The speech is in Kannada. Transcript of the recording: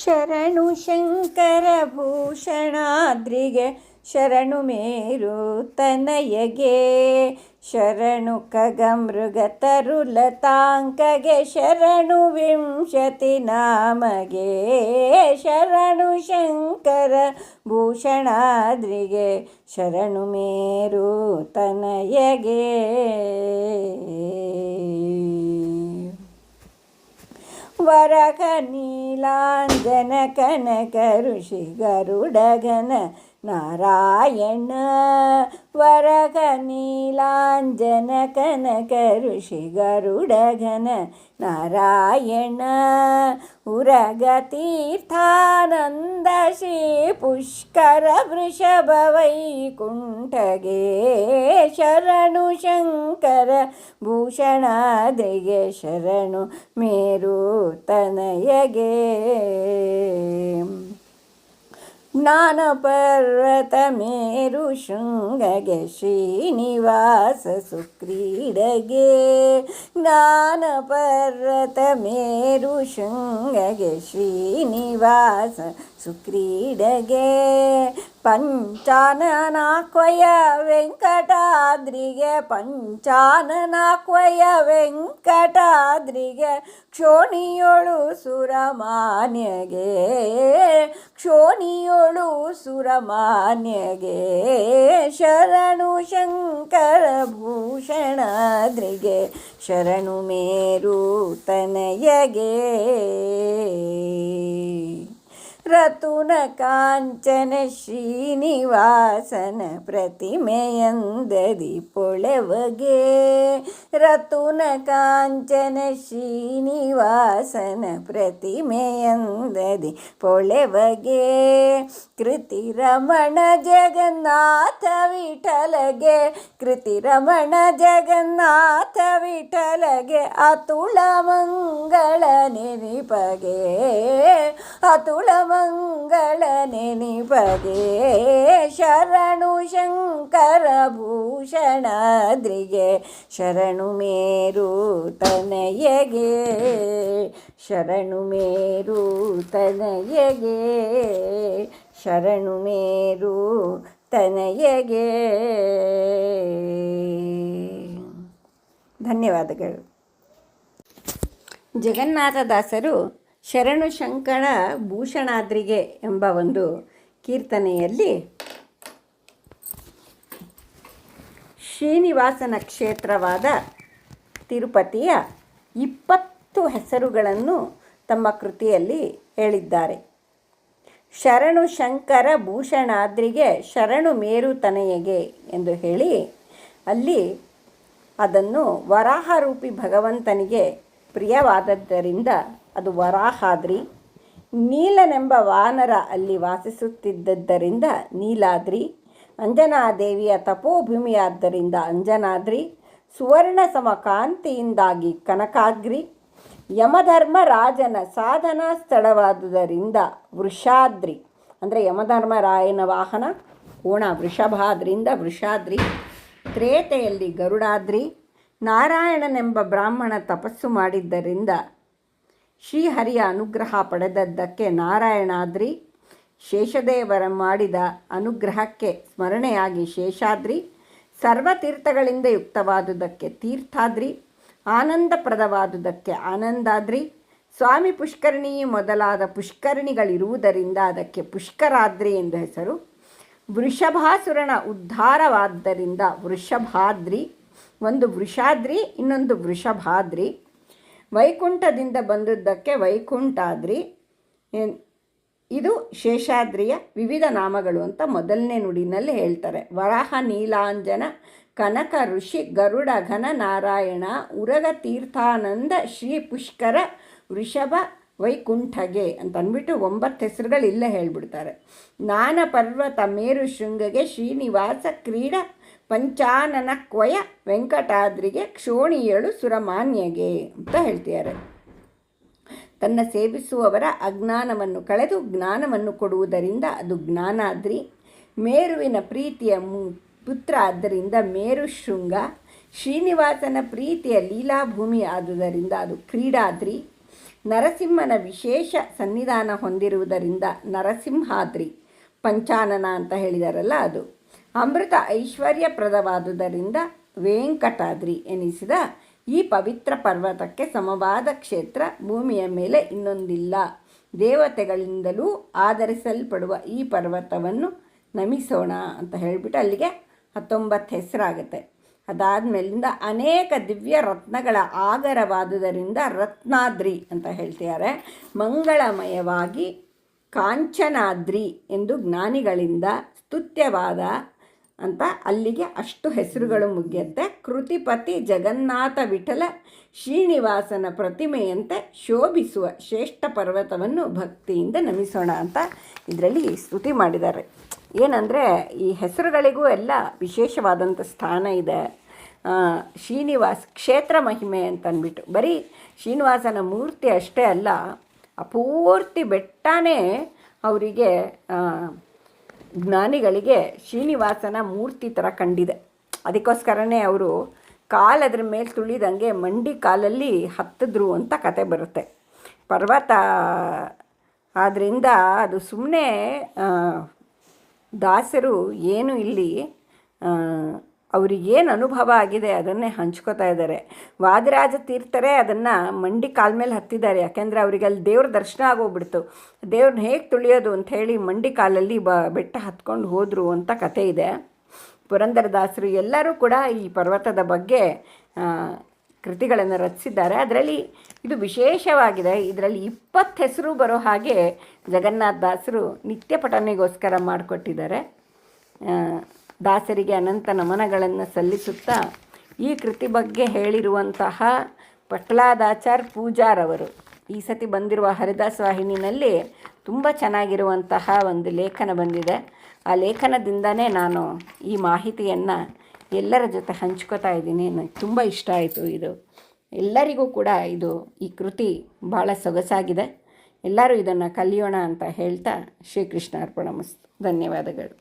ಶರಣು ಶಂಕರ ಭೂಷಣಾದ್ರಿಗೆ ಶರಣು ಮೇರು ತನಯಗೆ ಶರಣು ಖಗಮೃಗ ತರುಲತಾಂಕಗೆ ಶರಣು ವಿಂಶತಿ ನಾಮಗೆ ಶರಣು ಶಂಕರ ಭೂಷಣಾದ್ರಿಗೆ ಶರಣು ಮೇರು ತನಯಗೆ ವರಕ ನೀಲಾಂಜನ ಕನಕ ಋಷಿ ಗರುಡಗನ ನಾರಾಯಣ ವರಕ ನೀಲಾಂಜನ ಕನಕ ಋಷಿ ಗರುಡಗನ ನಾರಾಯಣ ಉರಗ ತೀರ್ಥಾನಂದ ಶ್ರೀ ಪುಷ್ಕರ ವೃಷಭ ವೈಕುಂಠಗೆ ಶರಣು ಶಂಕರ ಭೂಷಣಾದ್ರಿಗೆ ಶರಣು ಮೇರು ತನಯಗೆ ಜ್ಞಾನ ಪರ್ವತ ಮೇರು ಶೃಂಗಗೆ ಶ್ರೀನಿವಾಸ ಸುಕ್ರೀಡಗೆ ಜ್ಞಾನ ಪರ್ವತ ಮೇರು ಶೃಂಗಗೆ ಶ್ರೀನಿವಾಸ ಸುಕ್ರೀಡಗೆ ಪಂಚಾನನಾಕ್ವಯ ವೆಂಕಟಾದ್ರಿಗೆ ಪಂಚಾನನಾಕ್ವಯ ವೆಂಕಟಾದ್ರಿಗೆ ಕ್ಷೋಣಿಯೋಳು ಸುರಮಾನ್ಯಗೆ ಕ್ಷೋಣಿಯೋಳು ಸುರಮಾನ್ಯಗೆ ಶರಣು ಶಂಕರ ಭೂಷಣಾದ್ರಿಗೆ ಶರಣು ಮೇರು ತನಯಗೆ ರತುನ ಕಾಂಚನ ಶ್ರೀನಿವಾಸನ ಪ್ರತಿಮೆಯಂದದಿ ಪೊಳೆವಗೆ ರತುನ ಕಾಂಚನ ಶ್ರೀನಿವಾಸನ ಪ್ರತಿಮೆಯಂದದಿ ಪೊಳೆವಗೆ ಕೃತಿರಮಣ ಜಗನ್ನಾಥ ವಿಠಲಗೆ ಕೃತಿರಮಣ ಜಗನ್ನಾಥ ವಿಠಲಗೆ ಅತುಳ ಮಂಗಳ ನೆನಿಪಗೆ ಅತುಳ ಮಂಗಳ ನೆನಿಪಗೆ ಶರಣು ಶಂಕರ ಭೂಷಣಾದ್ರಿಗೆ ಶರಣು ಮೇರು ತನಯಗೆ ಶರಣು ಮೇರು ತನಯಗೆ ಶರಣು ಮೇರು ತನಯಗೆ. ಧನ್ಯವಾದಗಳು. ಜಗನ್ನಾಥದಾಸರು ಶರಣು ಶಂಕರ ಭೂಷಣಾದ್ರಿಗೆ ಎಂಬ ಒಂದು ಕೀರ್ತನೆಯಲ್ಲಿ ಶ್ರೀನಿವಾಸನ ಕ್ಷೇತ್ರವಾದ ತಿರುಪತಿಯ 20 ಹೆಸರುಗಳನ್ನು ತಮ್ಮ ಕೃತಿಯಲ್ಲಿ ಹೇಳಿದ್ದಾರೆ. ಶರಣು ಶಂಕರ ಭೂಷಣಾದ್ರಿಗೆ ಶರಣು ಮೇರು ತನಯಗೆ ಎಂದು ಹೇಳಿ ಅಲ್ಲಿ ಅದನ್ನು ವರಾಹರೂಪಿ ಭಗವಂತನಿಗೆ ಪ್ರಿಯವಾದದ್ದರಿಂದ ಅದು ವರಾಹಾದ್ರಿ, ನೀಲನೆಂಬ ವಾನರ ಅಲ್ಲಿ ವಾಸಿಸುತ್ತಿದ್ದರಿಂದ ನೀಲಾದ್ರಿ, ಅಂಜನಾದೇವಿಯ ತಪೋಭೂಮಿಯಾದ್ದರಿಂದ ಅಂಜನಾದ್ರಿ, ಸುವರ್ಣ ಸಮಕಾಂತಿಯಿಂದಾಗಿ ಕನಕಾಗ್ರಿ, ಯಮಧರ್ಮರಾಜನ ಸಾಧನಾ ಸ್ಥಳವಾದುದರಿಂದ ವೃಷಾದ್ರಿ, ಅಂದರೆ ಯಮಧರ್ಮರಾಯನ ವಾಹನ ಕೋಣ ವೃಷಭಾದ್ರಿಂದ ವೃಷಾದ್ರಿ, ತ್ರೇತೆಯಲ್ಲಿ ಗರುಡಾದ್ರಿ, ನಾರಾಯಣನೆಂಬ ಬ್ರಾಹ್ಮಣ ತಪಸ್ಸು ಮಾಡಿದ್ದರಿಂದ ಶ್ರೀಹರಿಯ ಅನುಗ್ರಹ ಪಡೆದದ್ದಕ್ಕೆ ನಾರಾಯಣಾದ್ರಿ, ಶೇಷದೇವರ ಮಾಡಿದ ಅನುಗ್ರಹಕ್ಕೆ ಸ್ಮರಣೆಯಾಗಿ ಶೇಷಾದ್ರಿ, ಸರ್ವತೀರ್ಥಗಳಿಂದ ಯುಕ್ತವಾದುದಕ್ಕೆ ತೀರ್ಥಾದ್ರಿ, ಆನಂದಪ್ರದವಾದುದಕ್ಕೆ ಆನಂದಾದ್ರಿ, ಸ್ವಾಮಿ ಪುಷ್ಕರಣಿ ಮೊದಲಾದ ಪುಷ್ಕರಣಿಗಳಿರುವುದರಿಂದ ಅದಕ್ಕೆ ಪುಷ್ಕರಾದ್ರಿ ಎಂದು ಹೆಸರು, ವೃಷಭಾಸುರನ ಉದ್ಧಾರವಾದ್ದರಿಂದ ವೃಷಭಾದ್ರಿ, ಒಂದು ವೃಷಾದ್ರಿ ಇನ್ನೊಂದು ವೃಷಭಾದ್ರಿ, ವೈಕುಂಠದಿಂದ ಬಂದದ್ದಕ್ಕೆ ವೈಕುಂಠಾದ್ರಿ, ಇದು ಶೇಷಾದ್ರಿಯ ವಿವಿಧ ನಾಮಗಳು ಅಂತ ಮೊದಲನೇ ನುಡಿನಲ್ಲಿ ಹೇಳ್ತಾರೆ. ವರಾಹ ನೀಲಾಂಜನ ಕನಕ ಋಷಿ ಗರುಡ ಘನ ನಾರಾಯಣ ಉರಗ ತೀರ್ಥಾನಂದ ಶ್ರೀ ಪುಷ್ಕರ ವೃಷಭ ವೈಕುಂಠಗೆ ಅಂತ ಅಂದ್ಬಿಟ್ಟು 9 ಹೆಸರುಗಳು ಇಲ್ಲೇ ಹೇಳ್ಬಿಡ್ತಾರೆ. ಜ್ಞಾನ ಪರ್ವತ ಮೇರು ಶೃಂಗಗೆ ಶ್ರೀನಿವಾಸ ಕ್ರೀಡ ಪಂಚಾನನಕ್ವಯ ವೆಂಕಟಾದ್ರಿಗೆ ಕ್ಷೋಣಿಯಳು ಸುರಮಾನ್ಯಗೆ ಅಂತ ಹೇಳ್ತಿದ್ದಾರೆ. ತನ್ನ ಸೇವಿಸುವವರ ಅಜ್ಞಾನವನ್ನು ಕಳೆದು ಜ್ಞಾನವನ್ನು ಕೊಡುವುದರಿಂದ ಅದು ಜ್ಞಾನಾದ್ರಿ, ಮೇರುವಿನ ಪ್ರೀತಿಯ ಪುತ್ರ ಆದ್ದರಿಂದ ಮೇರು ಶೃಂಗ, ಶ್ರೀನಿವಾಸನ ಪ್ರೀತಿಯ ಲೀಲಾಭೂಮಿ ಆದುದರಿಂದ ಅದು ಕ್ರೀಡಾದ್ರಿ, ನರಸಿಂಹನ ವಿಶೇಷ ಸನ್ನಿಧಾನ ಹೊಂದಿರುವುದರಿಂದ ನರಸಿಂಹಾದ್ರಿ ಪಂಚಾನನ ಅಂತ ಹೇಳಿದಾರಲ್ಲ ಅದು. ಅಮೃತ ಐಶ್ವರ್ಯಪ್ರದವಾದುದರಿಂದ ವೆಂಕಟಾದ್ರಿ ಎನಿಸಿದ ಈ ಪವಿತ್ರ ಪರ್ವತಕ್ಕೆ ಸಮವಾದ ಕ್ಷೇತ್ರ ಭೂಮಿಯ ಮೇಲೆ ಇನ್ನೊಂದಿಲ್ಲ. ದೇವತೆಗಳಿಂದಲೂ ಆಧರಿಸಲ್ಪಡುವ ಈ ಪರ್ವತವನ್ನು ನಮಿಸೋಣ ಅಂತ ಹೇಳಿಬಿಟ್ಟು ಅಲ್ಲಿಗೆ 19 ಹೆಸರಾಗುತ್ತೆ. ಅದಾದಮೇಲಿಂದ ಅನೇಕ ದಿವ್ಯ ರತ್ನಗಳ ಆಗರವಾದುದರಿಂದ ರತ್ನಾದ್ರಿ ಅಂತ ಹೇಳ್ತಿದ್ದಾರೆ. ಮಂಗಳಮಯವಾಗಿ ಕಾಂಚನಾದ್ರಿ ಎಂದು ಜ್ಞಾನಿಗಳಿಂದ ಸ್ತುತ್ಯವಾದ ಅಂತ ಅಲ್ಲಿಗೆ ಅಷ್ಟು ಹೆಸರುಗಳು ಮುಗಿಯುತ್ತೆ. ಕೃತಿಪತಿ ಜಗನ್ನಾಥ ವಿಠಲ ಶ್ರೀನಿವಾಸನ ಪ್ರತಿಮೆಯಂತೆ ಶೋಭಿಸುವ ಶ್ರೇಷ್ಠ ಪರ್ವತವನ್ನು ಭಕ್ತಿಯಿಂದ ನಮಿಸೋಣ ಅಂತ ಇದರಲ್ಲಿ ಸ್ತುತಿ ಮಾಡಿದ್ದಾರೆ. ಏನಂದರೆ ಈ ಹೆಸರುಗಳಿಗೂ ಎಲ್ಲ ವಿಶೇಷವಾದಂಥ ಸ್ಥಾನ ಇದೆ. ಶ್ರೀನಿವಾಸ ಕ್ಷೇತ್ರ ಮಹಿಮೆ ಅಂತಂದ್ಬಿಟ್ಟು ಬರೀ ಶ್ರೀನಿವಾಸನ ಮೂರ್ತಿ ಅಷ್ಟೇ ಅಲ್ಲ, ಪೂರ್ತಿ ಬೆಟ್ಟನೇ ಅವರಿಗೆ ಜ್ಞಾನಿಗಳಿಗೆ ಶ್ರೀನಿವಾಸನ ಮೂರ್ತಿ ಥರ ಕಂಡಿದೆ. ಅದಕ್ಕೋಸ್ಕರನೇ ಅವರು ಕಾಲದ್ರ ಮೇಲೆ ತುಳಿದಂಗೆ ಮಂಡಿ ಕಾಲಲ್ಲಿ ಹತ್ತಿದ್ರು ಅಂತ ಕತೆ ಬರುತ್ತೆ. ಪರ್ವತ ಆದ್ದರಿಂದ ಅದು ಸುಮ್ಮನೆ ದಾಸರು ಏನು ಇಲ್ಲಿ ಅವ್ರಿಗೇನು ಅನುಭವ ಆಗಿದೆ ಅದನ್ನೇ ಹಂಚ್ಕೋತಾ ಇದ್ದಾರೆ. ವಾದಿರಾಜ ತೀರ್ಥರೇ ಅದನ್ನು ಮಂಡಿ ಕಾಲ ಮೇಲೆ ಹತ್ತಿದ್ದಾರೆ. ಯಾಕೆಂದರೆ ಅವರಿಗೆ ಅಲ್ಲಿ ದೇವ್ರ ದರ್ಶನ ಆಗೋಗ್ಬಿಡ್ತು. ದೇವ್ರನ್ನ ಹೇಗೆ ತುಳಿಯೋದು ಅಂಥೇಳಿ ಮಂಡಿ ಕಾಲಲ್ಲಿ ಬೆಟ್ಟ ಹತ್ಕೊಂಡು ಹೋದರು ಅಂತ ಕತೆ ಇದೆ. ಪುರಂದರದಾಸರು ಎಲ್ಲರೂ ಕೂಡ ಈ ಪರ್ವತದ ಬಗ್ಗೆ ಕೃತಿಗಳನ್ನು ರಚಿಸಿದ್ದಾರೆ. ಅದರಲ್ಲಿ ಇದು ವಿಶೇಷವಾಗಿದೆ. ಇದರಲ್ಲಿ 20 ಹೆಸರು ಬರೋ ಹಾಗೆ ಜಗನ್ನಾಥ ದಾಸರು ನಿತ್ಯ ಪಠನೆಗೋಸ್ಕರ ಮಾಡಿಕೊಟ್ಟಿದ್ದಾರೆ. ದಾಸರಿಗೆ ಅನಂತ ನಮನಗಳನ್ನು ಸಲ್ಲಿಸುತ್ತಾ ಈ ಕೃತಿ ಬಗ್ಗೆ ಹೇಳಿರುವಂತಹ ಪಟ್ಲಾದಾಚಾರ್ ಪೂಜಾರವರು ಈ ಸತಿ ಬಂದಿರುವ ಹರಿದಾಸ ವಾಹಿನಿನಲ್ಲಿ ತುಂಬ ಚೆನ್ನಾಗಿರುವಂತಹ ಒಂದು ಲೇಖನ ಬಂದಿದೆ. ಆ ಲೇಖನದಿಂದನೇ ನಾನು ಈ ಮಾಹಿತಿಯನ್ನು ಎಲ್ಲರ ಜೊತೆ ಹಂಚ್ಕೋತಾ ಇದ್ದೀನಿ. ನನಗೆ ತುಂಬ ಇಷ್ಟ ಆಯಿತು. ಇದು ಎಲ್ಲರಿಗೂ ಕೂಡ ಈ ಕೃತಿ ಭಾಳ ಸೊಗಸಾಗಿದೆ. ಎಲ್ಲರೂ ಇದನ್ನು ಕಲಿಯೋಣ ಅಂತ ಹೇಳ್ತಾ ಶ್ರೀಕೃಷ್ಣ ಅರ್ಪಣಮಸ್ತು. ಧನ್ಯವಾದಗಳು.